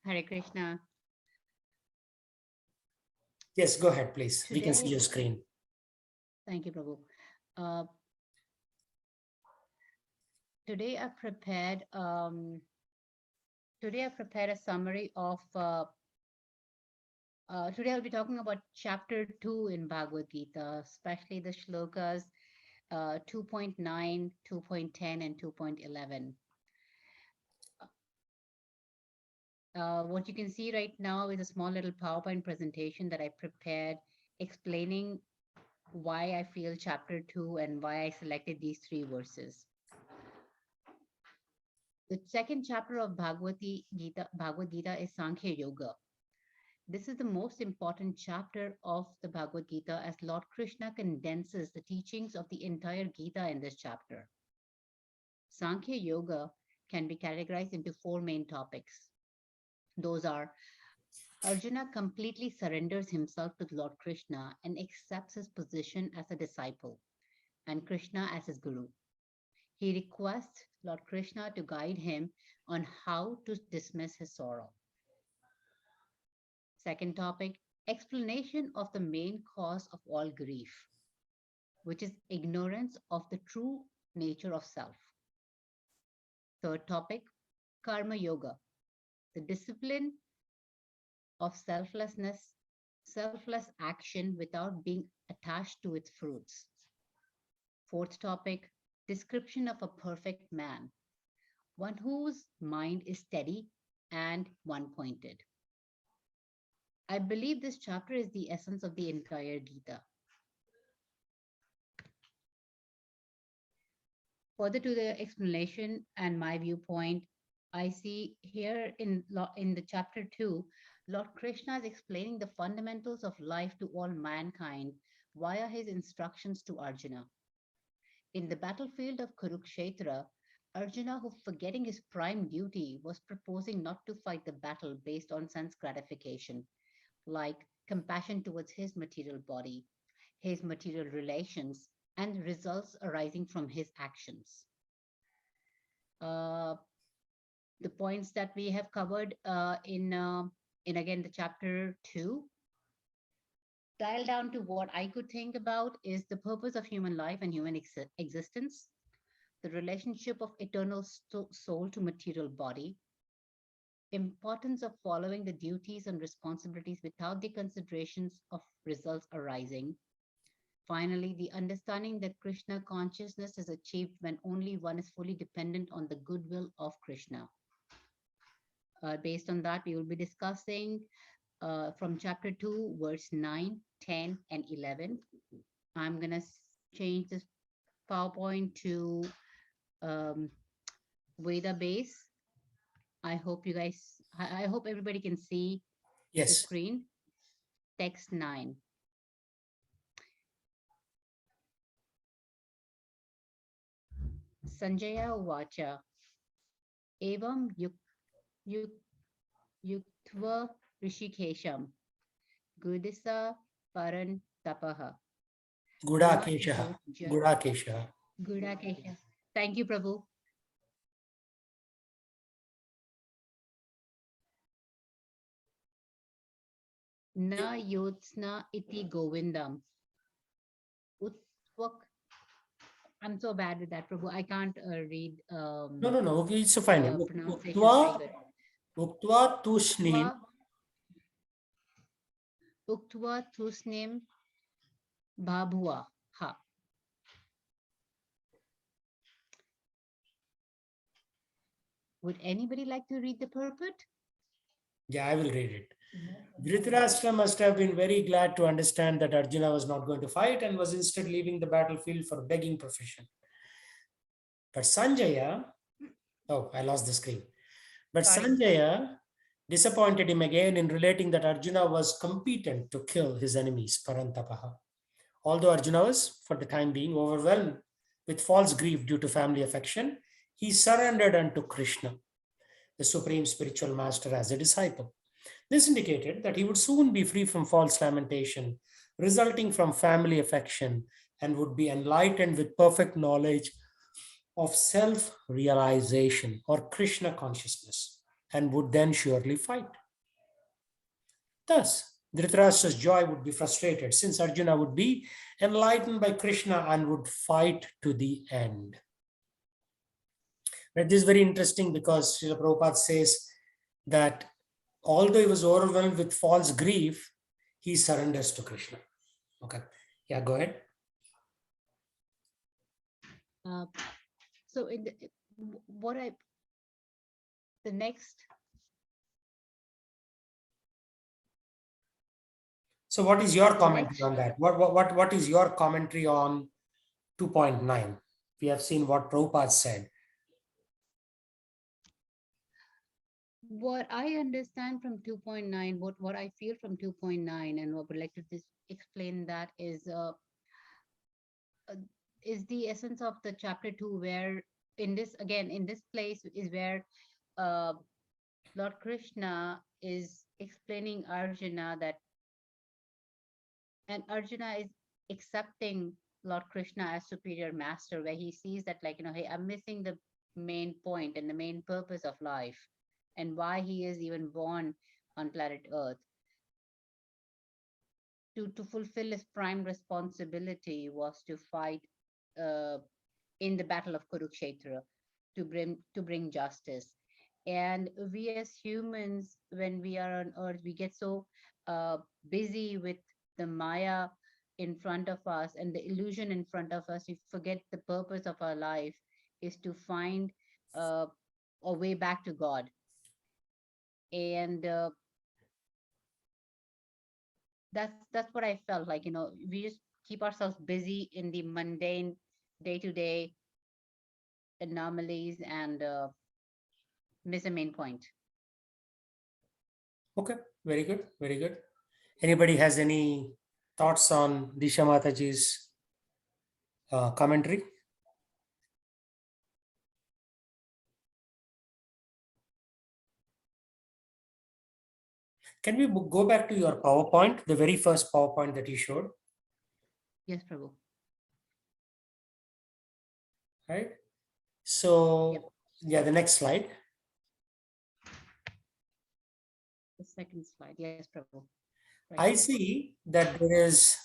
Hare Krishna. Yes, go ahead, please. Today, we can see your screen. Thank you, Prabhu. Today I prepared a summary of today I'll be talking about chapter 2 in Bhagavad-Gita, especially the shlokas 2.9, 2.10, and 2.11. What you can see right now is a small little PowerPoint presentation that I prepared explaining why I feel chapter 2 and why I selected these 3 verses. The second chapter of Bhagavad-Gita is Sankhya Yoga. This is the most important chapter of the Bhagavad-Gita as Lord Krishna condenses the teachings of the entire Gita in this chapter. Sankhya Yoga can be categorized into 4 main topics. Those are: Arjuna completely surrenders himself to Lord Krishna and accepts his position as a disciple and Krishna as his guru. He requests Lord Krishna to guide him on how to dismiss his sorrow. Second topic, explanation of the main cause of all grief, which is ignorance of the true nature of self. Third topic, Karma Yoga, the discipline of selfless action without being attached to its fruits. Fourth topic, description of a perfect man, one whose mind is steady and one-pointed. I believe this chapter is the essence of the entire Gita. Further to the explanation and my viewpoint, I see here in the chapter 2, Lord Krishna is explaining the fundamentals of life to all mankind via his instructions to Arjuna. In the battlefield of Kurukshetra, Arjuna, who forgetting his prime duty, was proposing not to fight the battle based on sense gratification, like compassion towards his material body, his material relations, and results arising from his actions. The points that we have covered in again the chapter 2, dial down to what I could think about is the purpose of human life and human existence, the relationship of eternal soul to material body, importance of following the duties and responsibilities without the considerations of results arising. Finally, the understanding that Krishna consciousness is achieved when only one is fully dependent on the goodwill of Krishna. Based on that, we will be discussing from chapter 2, verse 9, 10, and 11. I'm going to change this PowerPoint to Veda base. I hope everybody can see the screen. Text 9. Sanjaya Uvacha Evam Yuktva Rishikesham Gudisa Paran Tapaha Gudakesha. Thank you, Prabhu. Na yotsna iti govindam. Utvak. I'm so bad with that, Prabhu. I can't read. No. Okay, it's fine. Uktva tushnim. Uktva tusnim babhua. Ha. Would anybody like to read the purport? Yeah, I will read it. Dhritarashtra must have been very glad to understand that Arjuna was not going to fight and was instead leaving the battlefield for begging profession. But Sanjaya, I lost the screen. But sorry. Sanjaya disappointed him again in relating that Arjuna was competent to kill his enemies, Parantapaha. Although Arjuna was, for the time being, overwhelmed with false grief due to family affection, he surrendered unto Krishna, the supreme spiritual master, as a disciple. This indicated that he would soon be free from false lamentation resulting from family affection and would be enlightened with perfect knowledge of self-realization or Krishna consciousness and would then surely fight. Thus, Dhritarashtra's joy would be frustrated since Arjuna would be enlightened by Krishna and would fight to the end. But this is very interesting because Srila Prabhupada says that although he was overwhelmed with false grief, he surrenders to Krishna. Okay. Yeah, go ahead. So in the next. So what is your commentary on that? What is your commentary on 2.9? We have seen what Prabhupada said. What I understand from 2.9, what I feel from 2.9, and what I would like to explain that is the essence of the chapter 2, where in this place is where Lord Krishna is explaining Arjuna that, and Arjuna is accepting Lord Krishna as superior master, where he sees that, like, hey, I'm missing the main point and the main purpose of life and why he is even born on planet Earth. To fulfill his prime responsibility was to fight in the battle of Kurukshetra, to bring justice. And we as humans, when we are on Earth, we get so busy with the Maya in front of us and the illusion in front of us, we forget the purpose of our life is to find a way back to God. And that's what I felt like. We just keep ourselves busy in the mundane, day-to-day anomalies and miss the main point. Okay, very good, very good. Anybody has any thoughts on Disha Mataji's commentary? Can we go back to your PowerPoint, the very first PowerPoint that you showed? Yes, Prabhu. Right. So, yep. Yeah, the next slide. The second slide. Yes, Prabhu. Right. I see that there is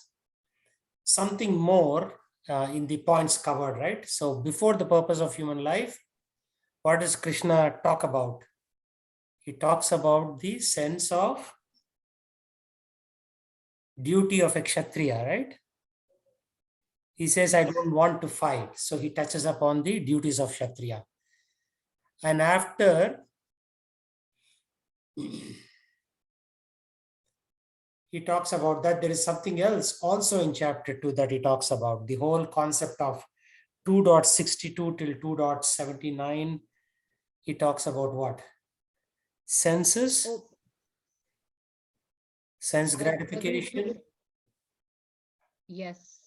something more in the points covered, right? So before the purpose of human life, what does Krishna talk about? He talks about the sense of duty of a Kshatriya, right? He says, I don't want to fight. So he touches upon the duties of Kshatriya. And after he talks about that, there is something else also in chapter 2 that he talks about. The whole concept of 2.62 till 2.79. He talks about what? Senses, sense gratification. Yes.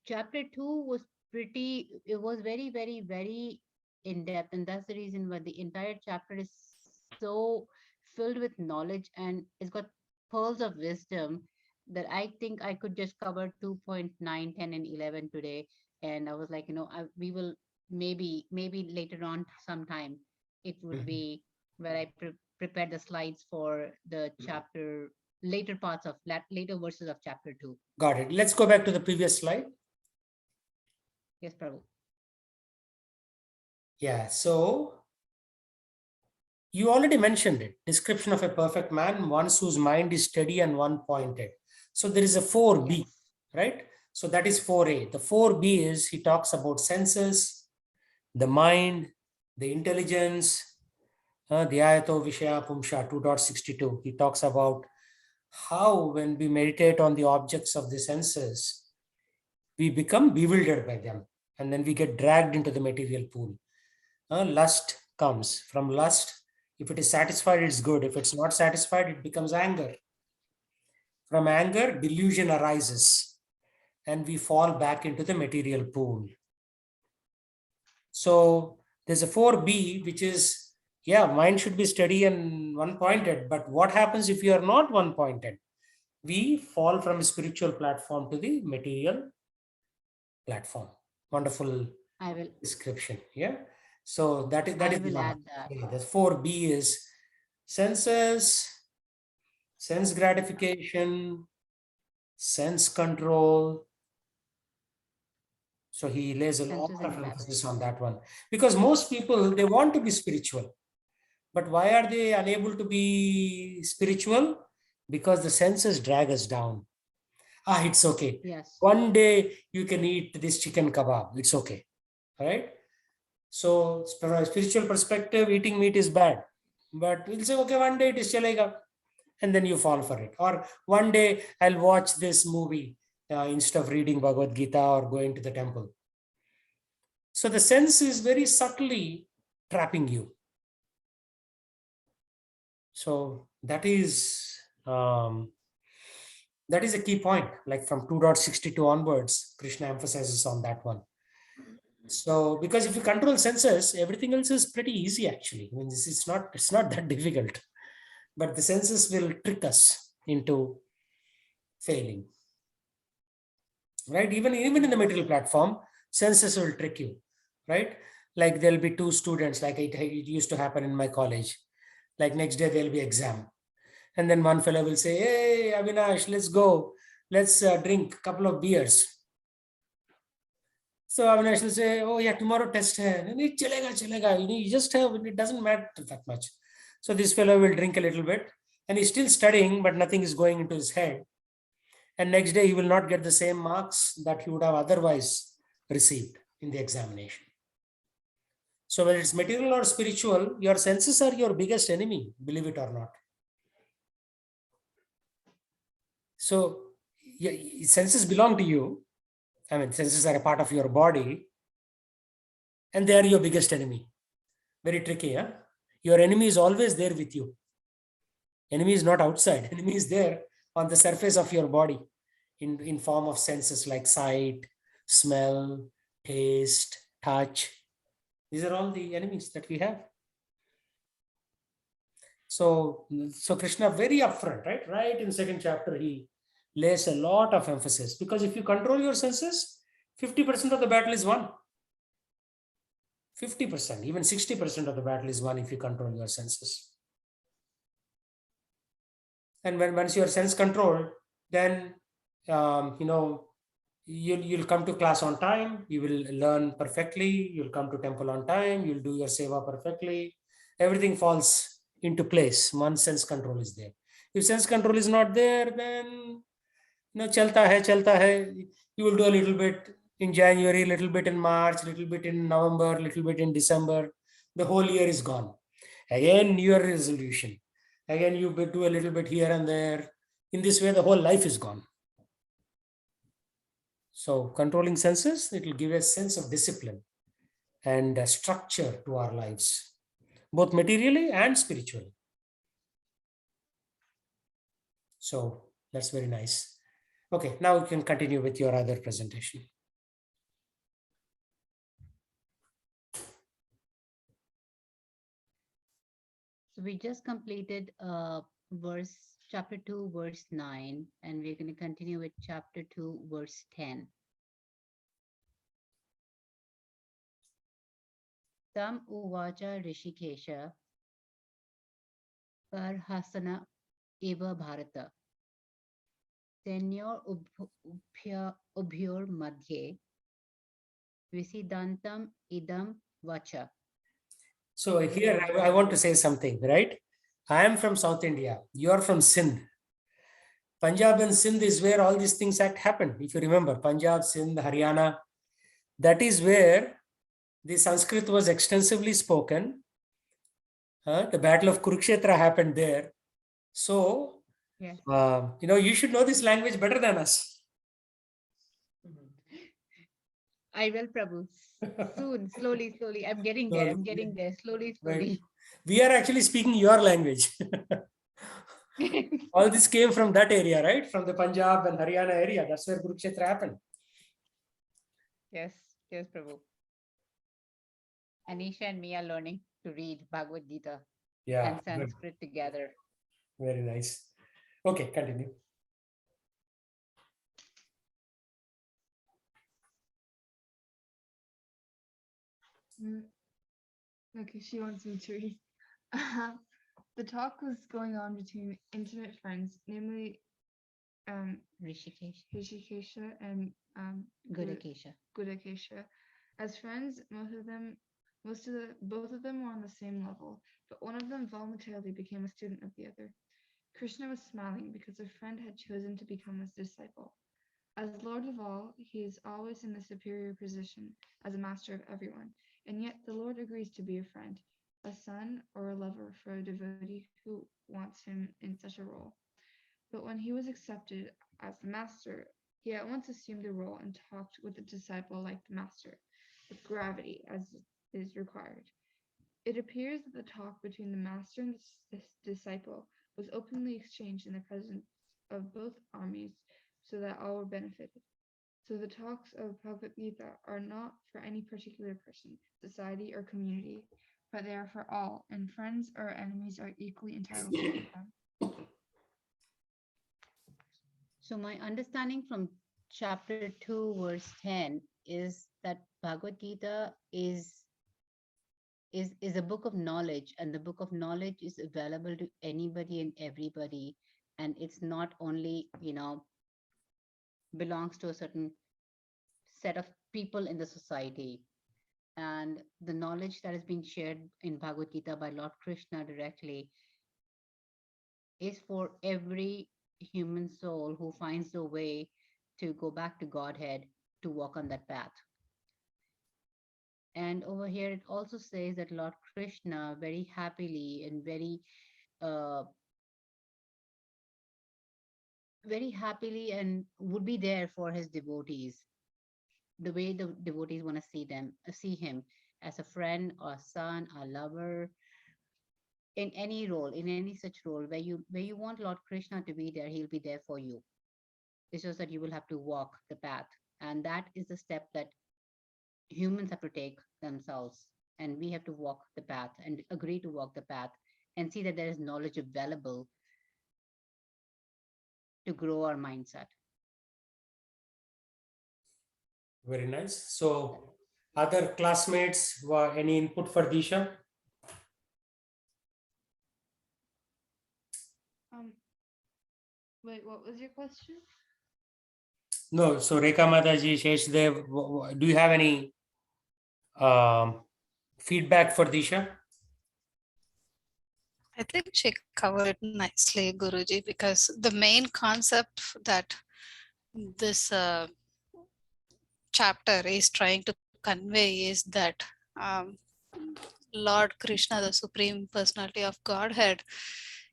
Chapter 2 was it was very, very, very in depth. And that's the reason why the entire chapter is so filled with knowledge and it's got pearls of wisdom that I think I could just cover 2.9, 10, and 11 today. And I was like, we will maybe later on sometime it would be where I prepare the slides for the chapter, later parts of later verses of chapter 2. Got it. Let's go back to the previous slide. Yes, Prabhu. Yeah, so you already mentioned it. Description of a perfect man, one whose mind is steady and one-pointed. So there is a 4B, yes. Right? So that is 4A. The 4B is, he talks about senses, the mind, the intelligence, the Ayato Vishaya Pumsha 2.62. He talks about how when we meditate on the objects of the senses, we become bewildered by them. And then we get dragged into the material pool. Lust comes. From lust, if it is satisfied, it's good. If it's not satisfied, it becomes anger. From anger, delusion arises. And we fall back into the material pool. So there's a 4B, which is, yeah, mind should be steady and one-pointed. But what happens if you are not one-pointed? We fall from a spiritual platform to the material platform. Wonderful description. Yeah. So that is will add that. Yeah, the 4B is senses, sense gratification, sense control. So he lays a lot Senses of and habits. emphasis on that one, because most people, they want to be spiritual, but why are they unable to be spiritual? Because the senses drag us down. It's okay. Yes. One day you can eat this chicken kebab. It's okay. All right. So from a spiritual perspective, eating meat is bad. But we'll say, okay, one day it is chalega. And then you fall for it. Or one day I'll watch this movie instead of reading Bhagavad Gita or going to the temple. So the sense is very subtly trapping you. So that is a key point. Like from 2.62 onwards, Krishna emphasizes on that one. So because if you control senses, everything else is pretty easy actually. I mean, it's not that difficult. But the senses will trick us into failing. Right? Even in the material platform, senses will trick you. Right? Like there'll be two students, like it used to happen in my college. Like next day there'll be exam. And then one fellow will say, hey, Avinash, let's go. Let's drink a couple of beers. So Avinash will say, oh yeah, tomorrow test hai. And it chalega. You just have, it doesn't matter that much. So this fellow will drink a little bit and he's still studying, but nothing is going into his head. And next day he will not get the same marks that he would have otherwise received in the examination. So whether it's material or spiritual, your senses are your biggest enemy, believe it or not. So yeah, senses belong to you. I mean, senses are a part of your body and they are your biggest enemy. Very tricky, huh? Your enemy is always there with you. Enemy is not outside. Enemy is there on the surface of your body in form of senses like sight, smell, taste, touch. These are all the enemies that we have. So Krishna very upfront, right? Right in second chapter, he lays a lot of emphasis because if you control your senses, 50% of the battle is won. 50%, even 60% of the battle is won if you control your senses. And once your sense controlled, then you'll come to class on time, you will learn perfectly, you'll come to temple on time, you'll do your seva perfectly. Everything falls into place. One sense control is there. If sense control is not there, then chalta hai. You will do a little bit in January, little bit in March, little bit in November, little bit in December. The whole year is gone. Again, New Year resolution. Again, you do a little bit here and there. In this way, the whole life is gone. So controlling senses, it will give a sense of discipline and structure to our lives, both materially and spiritually. So that's very nice. Okay, now you can continue with your other presentation. So we just completed chapter 2, verse 9, and we're going to continue with chapter 2, verse 10. Tam uvacha Rishikesha Parhasana eva Bharata Tenyor ubhyor madhye Visidantam idam vacha. So here I want to say something, right? I am from South India. You are from Sindh. Punjab and Sindh is where all these things happen. If you remember, Punjab, Sindh, Haryana, that is where the Sanskrit was extensively spoken. The Battle of Kurukshetra happened there. So, yes. You should know this language better than us. I will, Prabhu. Soon, slowly. I'm getting there. Slowly. Right. We are actually speaking your language. All this came from that area, right? From the Punjab and Haryana area. That's where Kurukshetra happened. Yes, Prabhu. Anisha and me are learning to read Bhagavad-Gita and Sanskrit together. Very nice. Okay, continue. Okay, she wants me to read. The talk was going on between intimate friends, namely Rishikesh, Rishikesha and Gurukesha. Gudakesha. As friends, both of them were on the same level, but one of them voluntarily became a student of the other. Krishna was smiling because a friend had chosen to become his disciple. As Lord of all, he is always in the superior position as a master of everyone, and yet the Lord agrees to be a friend, a son, or a lover for a devotee who wants him in such a role. But when he was accepted as the master, he at once assumed the role and talked with the disciple like the master, with gravity as is required. It appears that the talk between the master and the disciple was openly exchanged in the presence of both armies so that all were benefited. So the talks of Bhagavad-Gita are not for any particular person, society, or community, but they are for all, and friends or enemies are equally entitled to hear them. So my understanding from chapter 2, verse 10 is that Bhagavad Gita is a book of knowledge, and the book of knowledge is available to anybody and everybody, and it's not only belongs to a certain set of people in the society. And the knowledge that is being shared in Bhagavad Gita by Lord Krishna directly is for every human soul who finds a way to go back to Godhead, to walk on that path. And over here, it also says that Lord Krishna very happily and uh, very happily and would be there for his devotees, the way the devotees want to see him as a friend or son, a lover, in any role, in any such role where you want Lord Krishna to be there, he'll be there for you. It's just that you will have to walk the path. And that is the step that humans have to take themselves. And we have to walk the path and agree to walk the path and see that there is knowledge available to grow our mindset. Very nice. So, other classmates, any input for Disha? Um, Wait, what was your question? No. So, Rekha Mataji, Sheshdev, do you have any feedback for Disha? I think she covered it nicely, Guruji, because the main concept that this chapter is trying to convey is that um, Lord Krishna, the Supreme Personality of Godhead,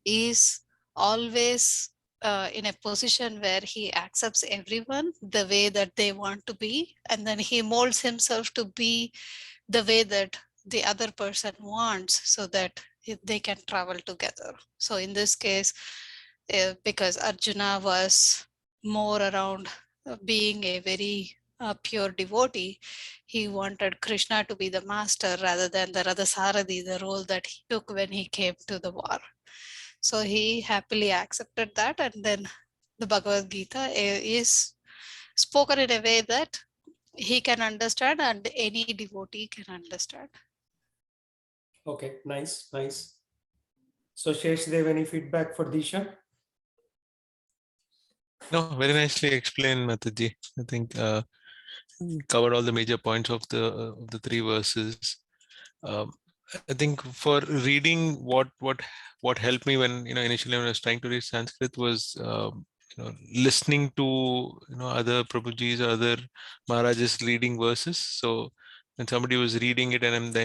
is always in a position where he accepts everyone the way that they want to be, and then he molds himself to be the way that the other person wants so that they can travel together. So in this case, because Arjuna was more around being a very pure devotee, he wanted Krishna to be the master rather than the Radhasarathi, the role that he took when he came to the war. So he happily accepted that, and then the Bhagavad Gita is spoken in a way that he can understand and any devotee can understand. Okay, nice, nice. So, Sheshdev, any feedback for Disha? No, very nicely explained, Mataji. I think covered all the major points of the three verses. Um, I think for reading, what helped me when initially when I was trying to read Sanskrit was listening to other Prabhujis or other Maharajas reading verses. So when somebody was reading it and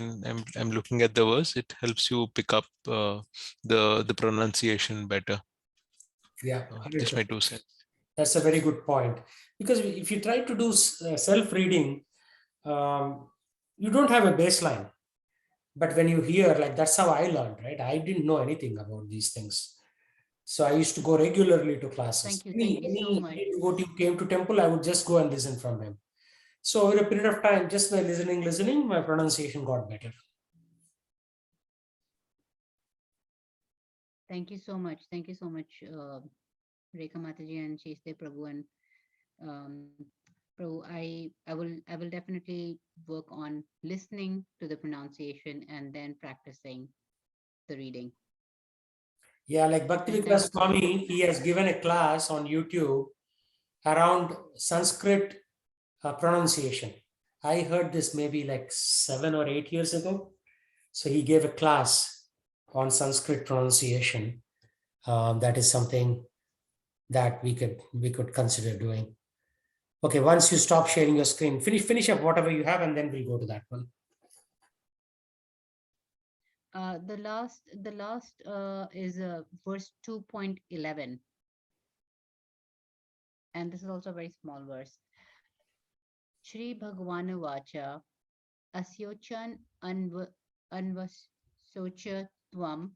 I'm looking at the verse, it helps you pick up the pronunciation better. Yeah, Just my 2 cents. that's a very good point. Because if you try to do self-reading, you don't have a baseline. But when you hear, like that's how I learned, right? I didn't know anything about these things. So I used to go regularly to classes. Thank you so much. Any devotee who came to temple, I would just go and listen from him. So over a period of time, just by listening, my pronunciation got better. Thank you so much. Thank you so much, Rekha Mataji and Sheshdev Prabhu and um, Prabhu. I will definitely work on listening to the pronunciation and then practicing the reading. Yeah, like Bhakti And Vikas thank you. Swami, he has given a class on YouTube around Sanskrit pronunciation. I heard this maybe like 7 or 8 years ago. So he gave a class on Sanskrit pronunciation. That is something that we could consider doing. Okay, once you stop sharing your screen, finish up whatever you have, and then we'll go to that one. The last is verse 2.11, and this is also a very small verse. Shri Bhagavana Vacha Asyochan Anvasocha Tvam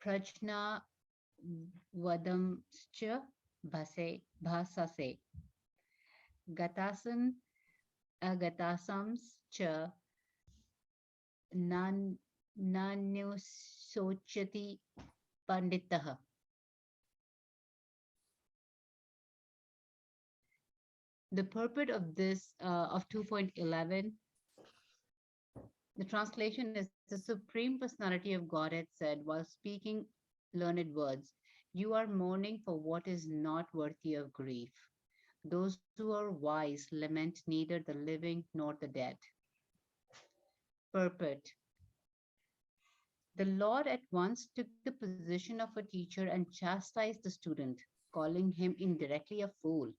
Prajna Vadamscha Bhasase Gatasan Agatasams Cha Nanyosochati Panditaha. The purport of this of 2.11, the translation is: the Supreme Personality of Godhead said while speaking learned words, "You are mourning for what is not worthy of grief. Those who are wise lament neither the living nor the dead." Purport: the Lord at once took the position of a teacher and chastised the student, calling him indirectly a fool.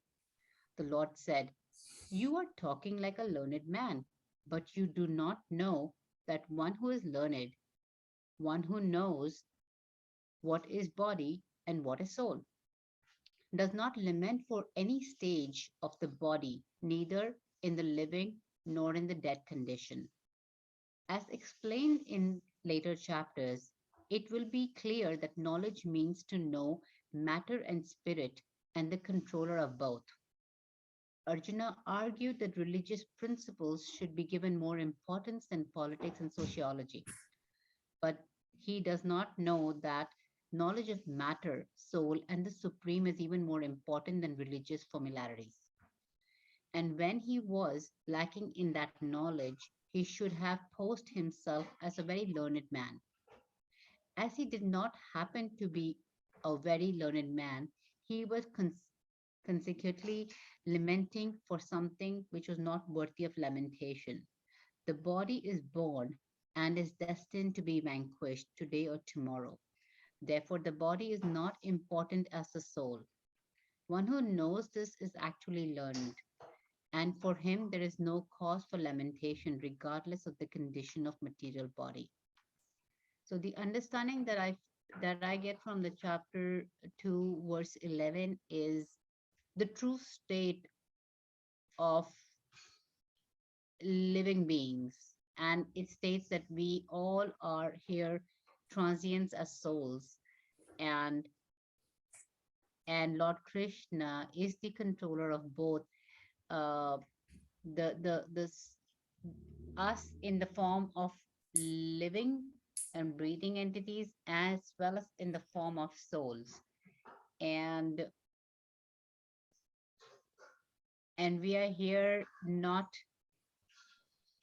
The Lord said, "You are talking like a learned man, but you do not know that one who is learned, one who knows what is body and what is soul, does not lament for any stage of the body, neither in the living nor in the dead condition." As explained in later chapters, it will be clear that knowledge means to know matter and spirit and the controller of both. Arjuna argued that religious principles should be given more importance than politics and sociology, but he does not know that knowledge of matter, soul, and the supreme is even more important than religious formularities. And when he was lacking in that knowledge, he should have posed himself as a very learned man. As he did not happen to be a very learned man, he was consequently lamenting for something which was not worthy of lamentation. The body is born and is destined to be vanquished today or tomorrow. Therefore, the body is not important as the soul. One who knows this is actually learned, and for him there is no cause for lamentation regardless of the condition of material body. So the understanding that I get from the chapter 2 verse 11 is the true state of living beings, and it states that we all are here transients as souls, and Lord Krishna is the controller of both uh, the us in the form of living and breathing entities as well as in the form of souls, and we are here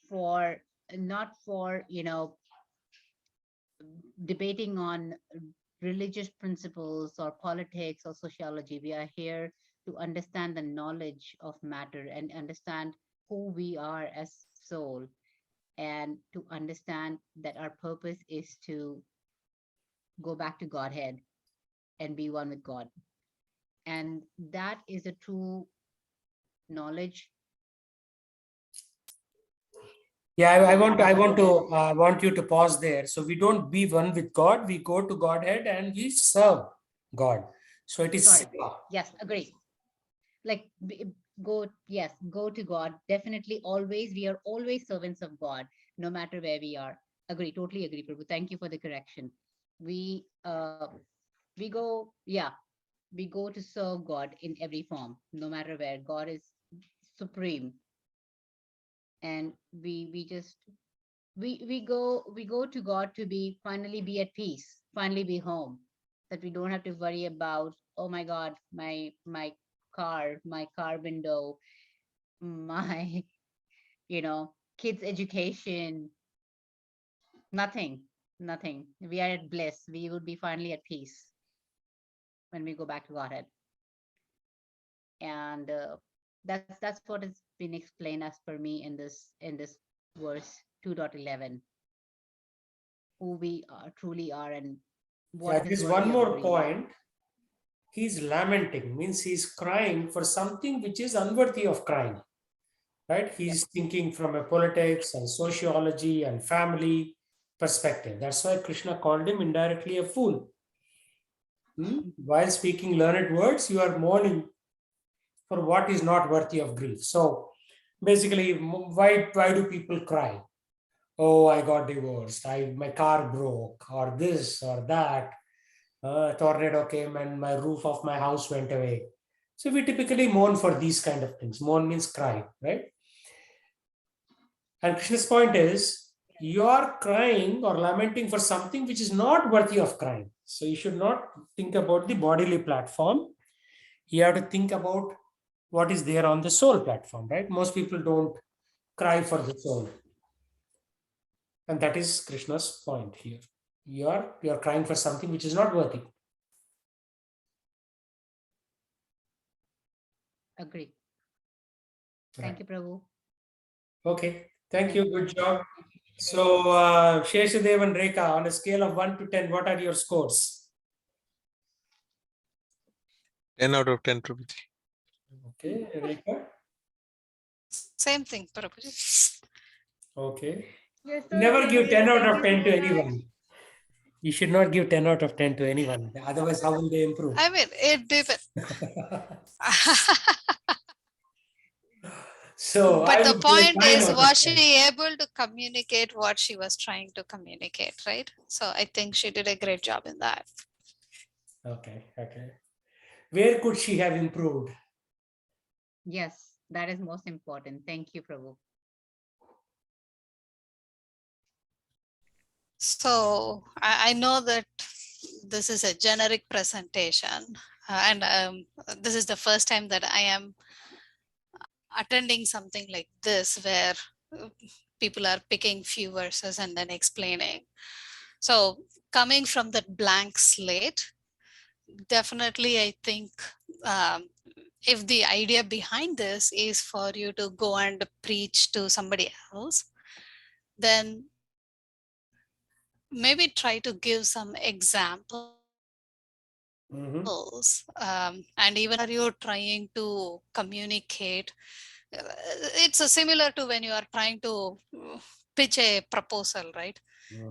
for not for debating on religious principles or politics or sociology. We are here to understand the knowledge of matter and understand who we are as soul, and to understand that our purpose is to go back to Godhead and be one with God. And that is a true knowledge. Yeah, I want And want you to pause there. So we don't be one with God. We go to Godhead and we serve God. So it is sorry, seva. yes, agree. Like go to God. Definitely, always, we are always servants of God, no matter where we are. Agree, totally agree, Prabhu. Thank you for the correction. We uh we go yeah we go to serve God in every form, no matter where. God is supreme, and we go to God to be finally be at peace, finally be home, that we don't have to worry about, oh my God, my car window, my kids education, nothing. Nothing. We are at bliss. We would be finally at peace when we go back to Godhead. And that's what has been explained as per me in this verse 2.11. Who we truly are and Yeah, what is there's worthy one of more grief. point. He's lamenting, means he's crying for something which is unworthy of crying, right? He's thinking from a politics and sociology and family perspective. That's why Krishna called him indirectly a fool. While speaking learned words, you are mourning for what is not worthy of grief. So basically, why do people cry? Oh, I got divorced. My car broke, or this or that. A tornado came and my roof of my house went away. So we typically mourn for these kind of things. Mourn means cry, right? And Krishna's point is, you are crying or lamenting for something which is not worthy of crying. So you should not think about the bodily platform. You have to think about what is there on the soul platform, right? Most people don't cry for the soul. And that is Krishna's point here. You are crying for something which is not worthy. Agree. Right. Thank you, Prabhu. Okay. Thank Thank you. you. Good job. So, Sheshadev and Rekha, on a scale of 1 to 10, what are your scores? 10 out of 10, Prabhuji. Okay. Rekha? Same thing, Prabhuji. Okay. Yes, sir. Never Same give here. 10 out Thank of you 10 so to much. anyone. You should not give 10 out of 10 to anyone. Otherwise, how will they improve? I mean, it depends. So, I But the would give point 9 is, out of was 10. she able to communicate what she was trying to communicate, right? So I think she did a great job in that. Okay. Okay. Where could she have improved? Yes, that is most important. Thank you, Prabhu. So I know that this is a generic presentation, and this is the first time that I am attending something like this where uh, people are picking few verses and then explaining. So coming from that blank slate, definitely I think if the idea behind this is for you to go and preach to somebody else, then maybe try to give some examples. And even are you trying to communicate, it's similar to when you are trying to pitch a proposal, right?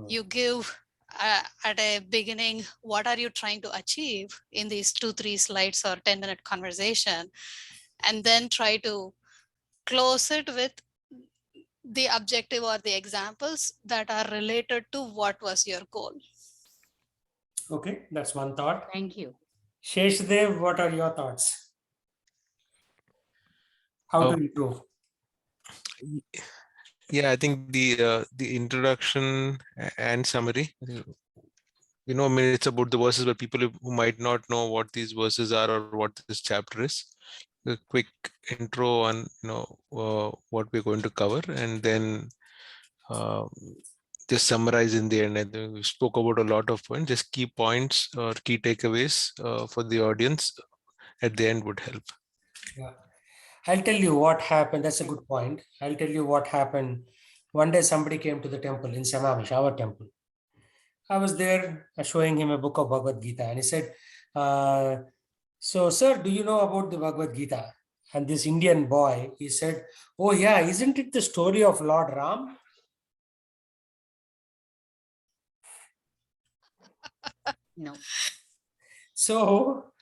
You give at a beginning, what are you trying to achieve in these 2-3 slides or 10-minute conversation, and then try to close it with the objective or the examples that are related to what was your goal. Okay, that's one thought. Thank you. Sheshdev, what are your thoughts? How to Uh, improve? Yeah, I think the introduction and summary. I mean, it's about the verses, but people who might not know what these verses are or what this chapter is. A quick intro on what we're going to cover, and then uh, just summarize in the end. I think we spoke about a lot of points. Just key points or key takeaways for the audience at the end would help. Yeah. I'll tell you what happened. That's a good point. I'll tell you what happened. One day somebody came to the temple in Samamish, our temple. I was there showing him a book of Bhagavad-Gita, and he said, so sir, do you know about the Bhagavad-Gita? And this Indian boy, he said, oh yeah, isn't it the story of Lord Ram? No. So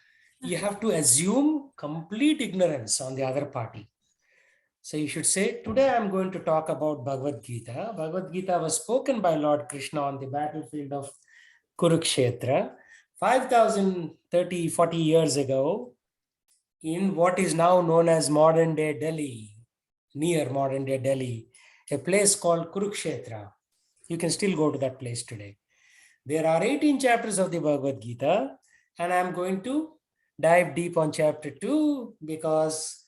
you have to assume complete ignorance on the other party. So you should say, today I'm going to talk about Bhagavad Gita. Bhagavad Gita was spoken by Lord Krishna on the battlefield of Kurukshetra 5,030, 40 years ago in what is now known as modern day Delhi, near modern day Delhi, a place called Kurukshetra. You can still go to that place today. There are 18 chapters of the Bhagavad Gita, and I'm going to dive deep on chapter 2 because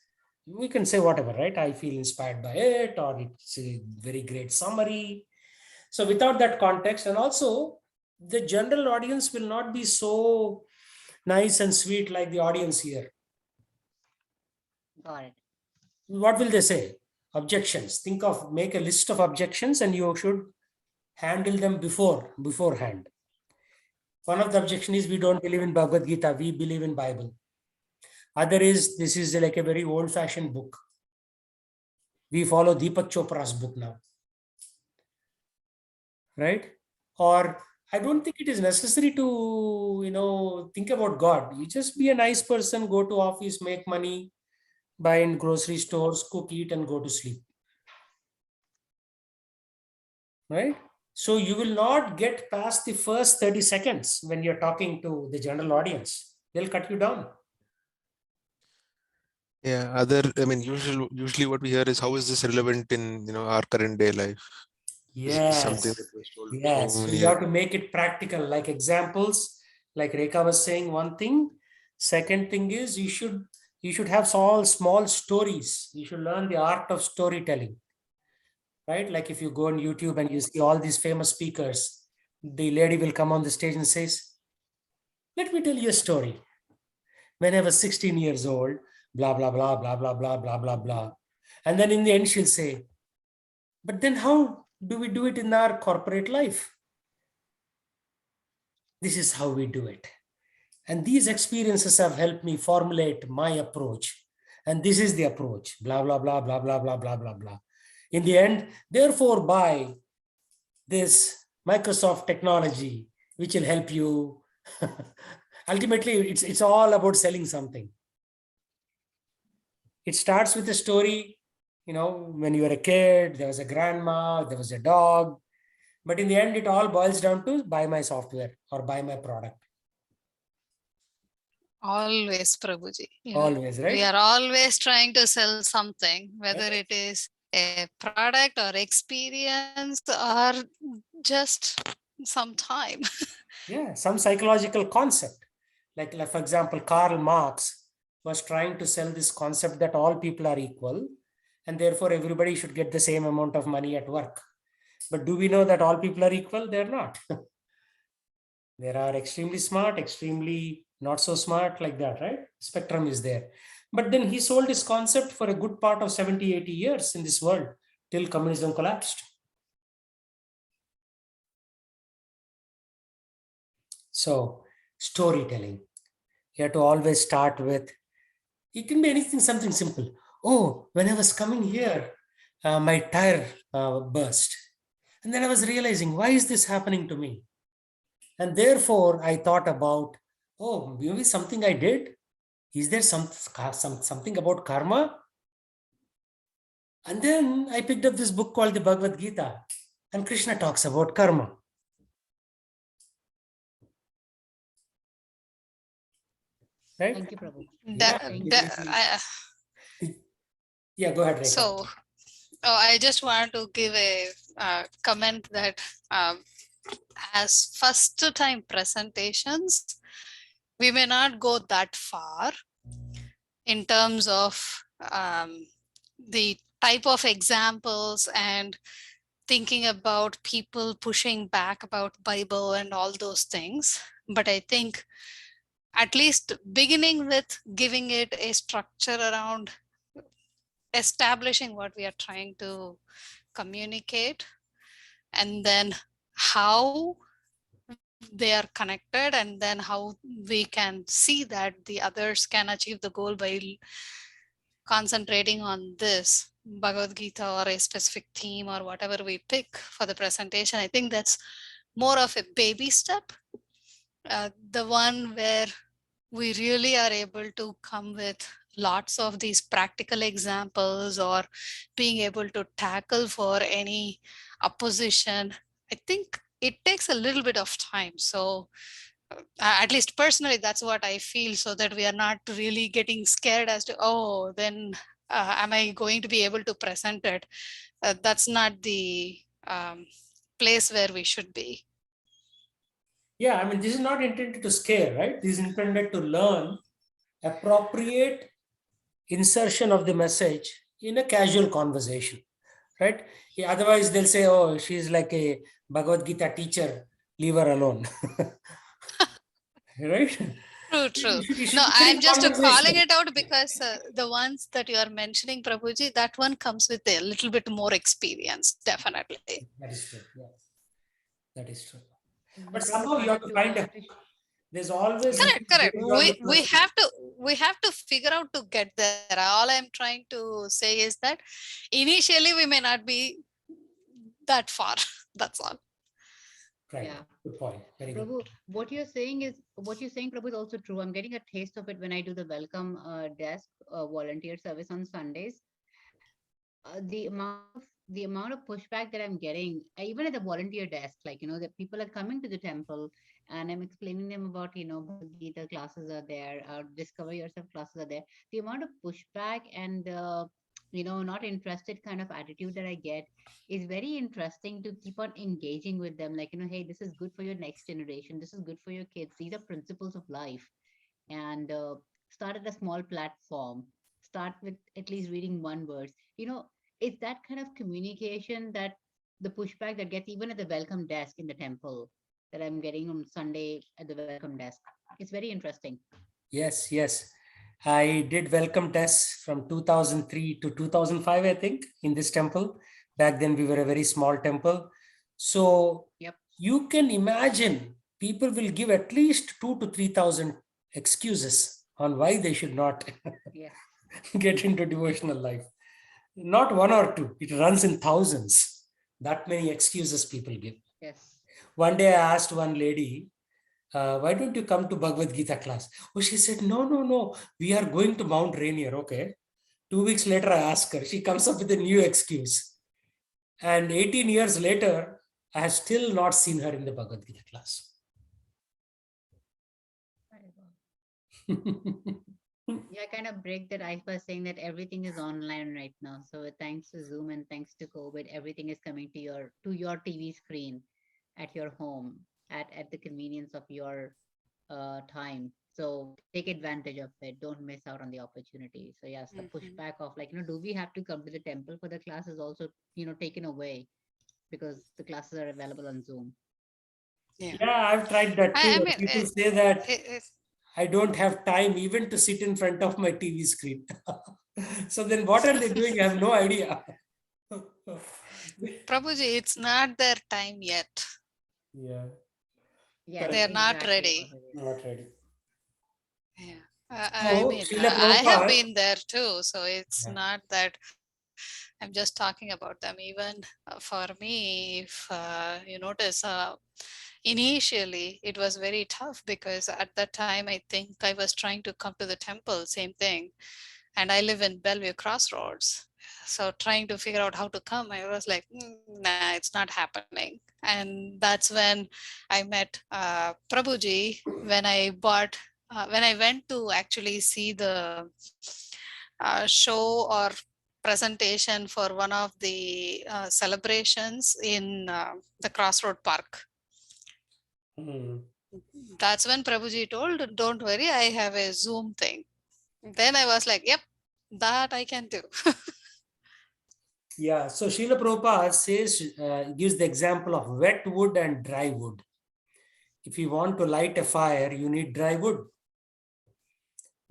we can say whatever, right? I feel inspired by it, or it's a very great summary. So without that context, and also the general audience will not be so nice and sweet like the audience here. Got it. What will they say? Objections. Make a list of objections and you should handle them beforehand. One of the objections is we don't believe in Bhagavad Gita, we believe in Bible. Other is this is like a very old-fashioned book. We follow Deepak Chopra's book now. Right? Or I don't think it is necessary to, think about God. You just be a nice person, go to office, make money, buy in grocery stores, cook, eat, and go to sleep. Right? So you will not get past the first 30 seconds when you're talking to the general audience. They'll cut you down. Yeah, usually what we hear is how is this relevant in our current day life? This is something Yes. that was told Yes. so So many you have years. to make it practical, like examples, like Rekha was saying one thing. Second thing is you should have all small stories. You should learn the art of storytelling. Right? Like if you go on YouTube and you see all these famous speakers, the lady will come on the stage and says, let me tell you a story. When I was 16 years old, blah, blah, blah, blah, blah, blah, blah, blah, blah. And then in the end, she'll say, but then how do we do it in our corporate life? This is how we do it. And these experiences have helped me formulate my approach. And this is the approach, blah, blah, blah, blah, blah, blah, blah, blah, blah. In the end, therefore, buy this Microsoft technology, which will help you. Ultimately, it's all about selling something. It starts with a story, when you were a kid, there was a grandma, there was a dog. But in the end, it all boils down to buy my software or buy my product. Always, Prabhuji. Always, right? We are always trying to sell something, whether Yes. it is a product or experience or just some time. Yeah, some psychological concept. Like for example, Karl Marx was trying to sell this concept that all people are equal and therefore everybody should get the same amount of money at work. But do we know that all people are equal? They're not. There are extremely smart, extremely not so smart, like that, right? Spectrum is there. But then he sold his concept for a good part of 70, 80 years in this world till communism collapsed. So storytelling, you have to always start with, it can be anything, something simple. Oh, when I was coming here, my tire burst. And then I was realizing, why is this happening to me? And therefore, I thought about, oh, maybe something I did. Is there something about karma? And then I picked up this book called the Bhagavad-Gita, and Krishna talks about karma. Right? Thank you, Prabhu. Yeah, go ahead, Rekha. So, I just want to give a comment that as first time presentations, we may not go that far in terms of the type of examples and thinking about people pushing back about Bible and all those things. But I think at least beginning with giving it a structure around establishing what we are trying to communicate, and then how they are connected, and then how we can see that the others can achieve the goal by concentrating on this Bhagavad-Gita or a specific theme or whatever we pick for the presentation. I think that's more of a baby step, the one where we really are able to come with lots of these practical examples or being able to tackle for any opposition. I think it takes a little bit of time. So at least personally, that's what I feel, so that we are not really getting scared as to, oh, then am I going to be able to present it? That's not the place where we should be. Yeah, this is not intended to scare, right? This is intended to learn appropriate insertion of the message in a casual conversation, right? Yeah, otherwise, they'll say, oh, she's like a Bhagavad-Gita teacher, leave her alone. Right? True, true. It No, should be very I'm just calling conversational. it out because the ones that you are mentioning, Prabhuji, that one comes with a little bit more experience, definitely. That is true. Yes, that is true. We But should somehow you try have to find a, there's always yeah. Correct, correct. based on the person. We have to figure out to get there. All I'm trying to say is that initially we may not be that far. That's all. Right. Yeah. Good point. Very good. Prabhu, what you're saying, Prabhu, is also true. I'm getting a taste of it when I do the welcome desk volunteer service on Sundays. The amount of pushback that I'm getting, even at the volunteer desk, like that people are coming to the temple, and I'm explaining them about Bhagavad Gita classes are there, Discover Yourself classes are there. The amount of pushback and not interested kind of attitude that I get is very interesting to keep on engaging with them. Like hey, this is good for your next generation. This is good for your kids. These are principles of life, and start at a small platform, start with at least reading one verse. It's that kind of communication that the pushback that gets even at the welcome desk in the temple that I'm getting on Sunday at the welcome desk. It's very interesting. Yes, yes. I did welcome tests from 2003 to 2005, I think, in this temple. Back then, we were a very small temple. So Yep. you can imagine people will give at least 2,000 to 3,000 excuses on why they should not Yes. get into devotional life. Not one or two, it runs in thousands. That many excuses people give. Yes. One day I asked one lady, why don't you come to Bhagavad Gita class? Oh, she said, no, no, no, we are going to Mount Rainier. Okay. 2 weeks later, I asked her, she comes up with a new excuse. And 18 years later, I have still not seen her in the Bhagavad Gita class. Yeah, kind of break that ice by saying that everything is online right now. So thanks to Zoom and thanks to COVID, everything is coming to your TV screen at your home at the convenience of your time. So take advantage of it. Don't miss out on the opportunity. So yes, the pushback of like, do we have to come to the temple for the class is also, taken away because the classes are available on Zoom. Yeah. Yeah, I've tried that too. I mean, People say that I don't have time even to sit in front of my TV screen. So then what are they doing? I have no idea. Prabhuji, it's not their time yet. Yeah. Yeah, They're not exactly. ready. Not ready. Yeah. I So, mean, Srila I have Prabhupada, been there too. So it's yeah. not that I'm just talking about them. Even for me, if you notice, initially it was very tough because at that time I think I was trying to come to the temple, same thing. And I live in Bellevue Crossroads. So trying to figure out how to come, I was like, nah, it's not happening. And that's when I met Prabhuji when when I went to actually see the show or presentation for one of the celebrations in the Crossroad Park. That's when Prabhuji told, don't worry, I have a Zoom thing. Then I was like, yep, that I can do. Yeah, so Srila Prabhupada says, gives the example of wet wood and dry wood. If you want to light a fire, you need dry wood.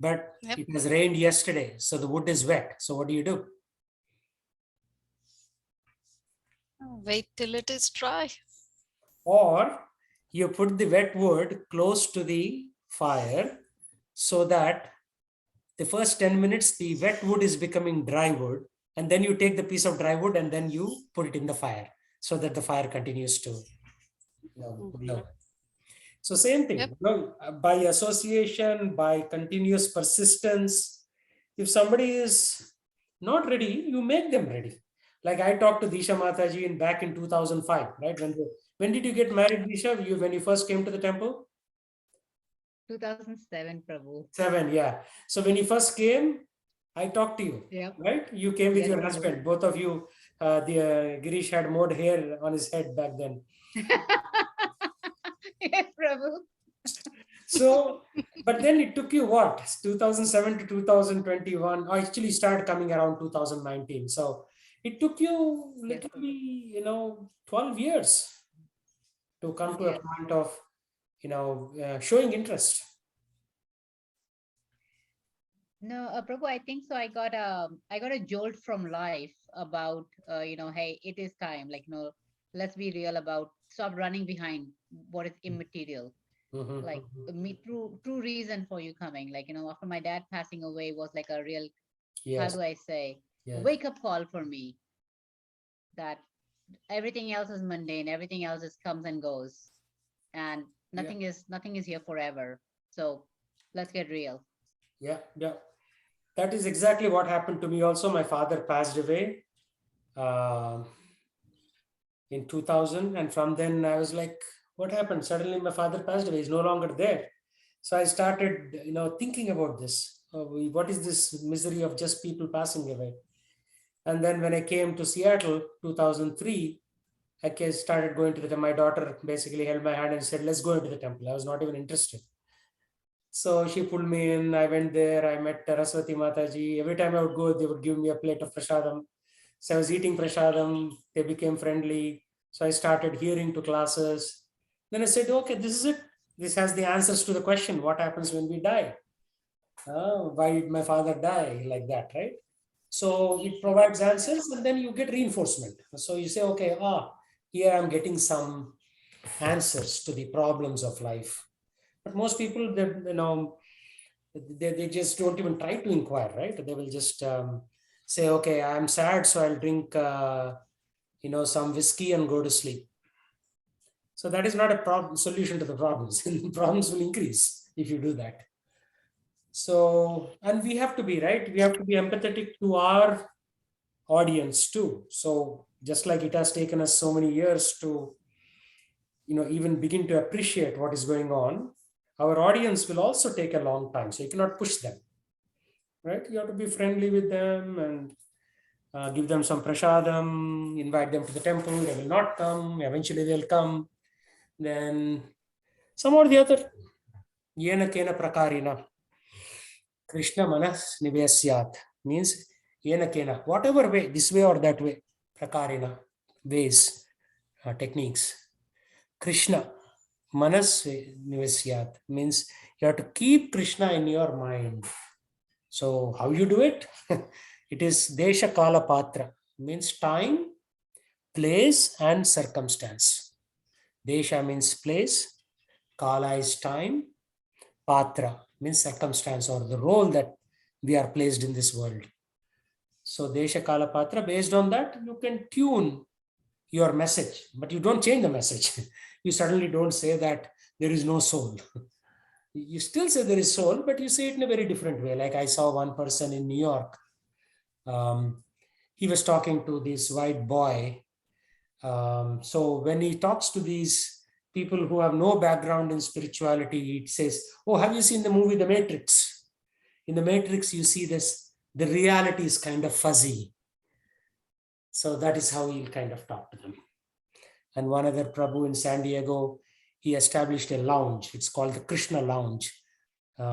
But Yep. it has rained yesterday, so the wood is wet. So what do? Wait till it is dry. Or you put the wet wood close to the fire so that the first 10 minutes, the wet wood is becoming dry wood. And then you take the piece of dry wood and then you put it in the fire so that the fire continues to glow. So same thing, Yep. By association, by continuous persistence, if somebody is not ready, you make them ready. Like I talked to Disha Mataji back in 2005, right? When did you get married, Disha? When you first came to the temple? 2007, Prabhu. 7, yeah. So when you first came, I talked to you, Yep. right? You came with Yes, your Prabhu. husband. Both of you, Girish had more hair on his head back then. Yes, Prabhu. So, but then it took you what? 2007 to 2021. Or actually started coming around 2019. So It took you Yes, literally, 12 years to come to a yes. point of, showing interest. No, Prabhu, I think so. I got a jolt from life about, hey, it is time. Like, let's be real about stop running behind what is immaterial. Like me, true reason for you coming. Like, after my dad passing away was like a real, how Yes, do I say, a yes, wake up call for me that everything else is mundane, everything else is comes and goes, and yeah, nothing is here forever. So let's get real. yeah, yeah. That is exactly what happened to me also. My father passed away uh, in 2000. And from then I was like, what happened? Suddenly my father passed away. He's no longer there. So I started, thinking about this. What is this misery of just people passing away? And then when I came to Seattle, 2003, started going to the temple. My daughter basically held my hand and said, let's go into the temple. I was not even interested. So she pulled me in. I went there. I met Saraswati Mataji. Every time I would go, they would give me a plate of prasadam. So I was eating prasadam. They became friendly. So I started hearing to classes. Then I said, okay, this is it. This has the answers to the question, what happens when we die? Why did my father die? Like that, right? So it provides answers and then you get reinforcement. So you say, okay, here I'm getting some answers to the problems of life. But most people, they just don't even try to inquire, right? They will just say, okay, I'm sad, so I'll drink, some whiskey and go to sleep. So that is not a problem solution to the problems. Problems will increase if you do that. So, and we have to be, right? We have to be empathetic to our audience too. So just like it has taken us so many years to, even begin to appreciate what is going on, our audience will also take a long time. So you cannot push them, right? You have to be friendly with them and give them some prasadam, invite them to the temple. They will not come. Eventually they'll come. Then some or the other, yena kena prakarina, Krishna manas nivesyat, means yena kena, whatever way, this way or that way, prakarina, ways, techniques. Krishna manas nivesyat means you have to keep Krishna in your mind. So how you do it? It is desha kala patra, means time, place and circumstance. Desha means place, kala is time, patra means circumstance or the role that we are placed in this world. So desha kala patra, based on that you can tune your message, but you don't change the message. You suddenly don't say that there is no soul. You still say there is soul, but you say it in a very different way. Like I saw one person in New York. He was talking to this white boy. So when he talks to these people who have no background in spirituality, he says, oh, have you seen the movie The Matrix? In The Matrix, you see this, the reality is kind of fuzzy. So that is how he'll kind of talk to them. And one other Prabhu in San Diego, he established a lounge. It's called the Krishna Lounge.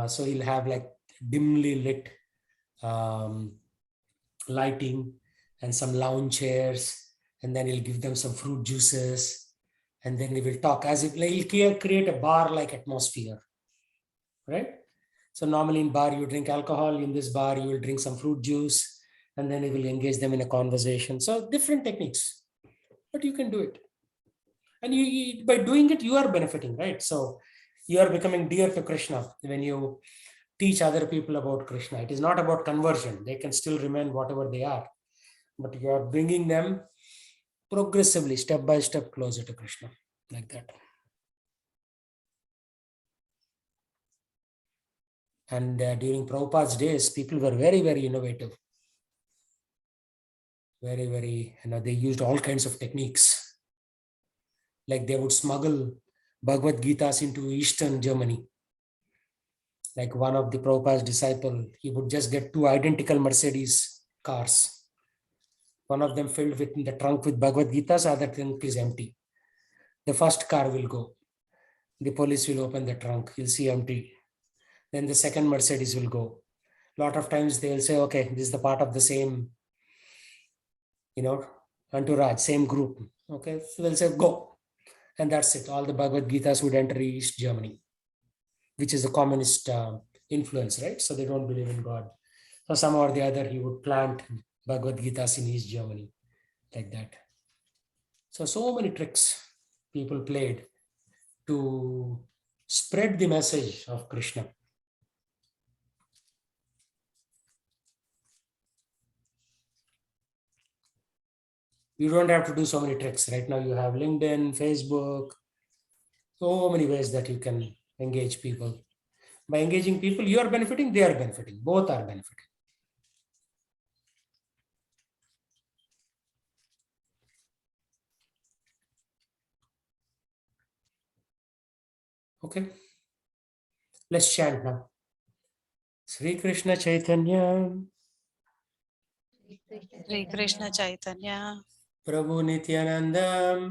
So he'll have like dimly lit lighting and some lounge chairs, and then he'll give them some fruit juices, and then he will talk as if like he'll create a bar-like atmosphere, right? So normally in bar you drink alcohol, in this bar you will drink some fruit juice, and then he will engage them in a conversation. So different techniques, but you can do it. And by doing it, you are benefiting, right? So you are becoming dear to Krishna when you teach other people about Krishna. It is not about conversion. They can still remain whatever they are, but you are bringing them progressively, step by step, closer to Krishna, like that. And during Prabhupada's days, people were very, very innovative. Very, very, they used all kinds of techniques. Like they would smuggle Bhagavad-Gitas into Eastern Germany. Like one of the Prabhupada's disciple, he would just get two identical Mercedes cars. One of them filled with in the trunk with Bhagavad-Gitas, other trunk is empty. The first car will go. The police will open the trunk. You'll see empty. Then the second Mercedes will go. A lot of times they'll say, okay, this is the part of the same, entourage, same group. Okay, so they'll say go, and that's it. All the Bhagavad Gitas would enter East Germany, which is a communist influence, right? So they don't believe in God. So somehow or the other, he would plant Bhagavad Gitas in East Germany, like that. So many tricks people played to spread the message of Krishna. You don't have to do so many tricks. Right now you have LinkedIn, Facebook, so many ways that you can engage people. By engaging people, you are benefiting, they are benefiting. Both are benefiting. Okay. Let's chant now. Sri Krishna Chaitanya, Sri Krishna Chaitanya, Prabhu Nityananda,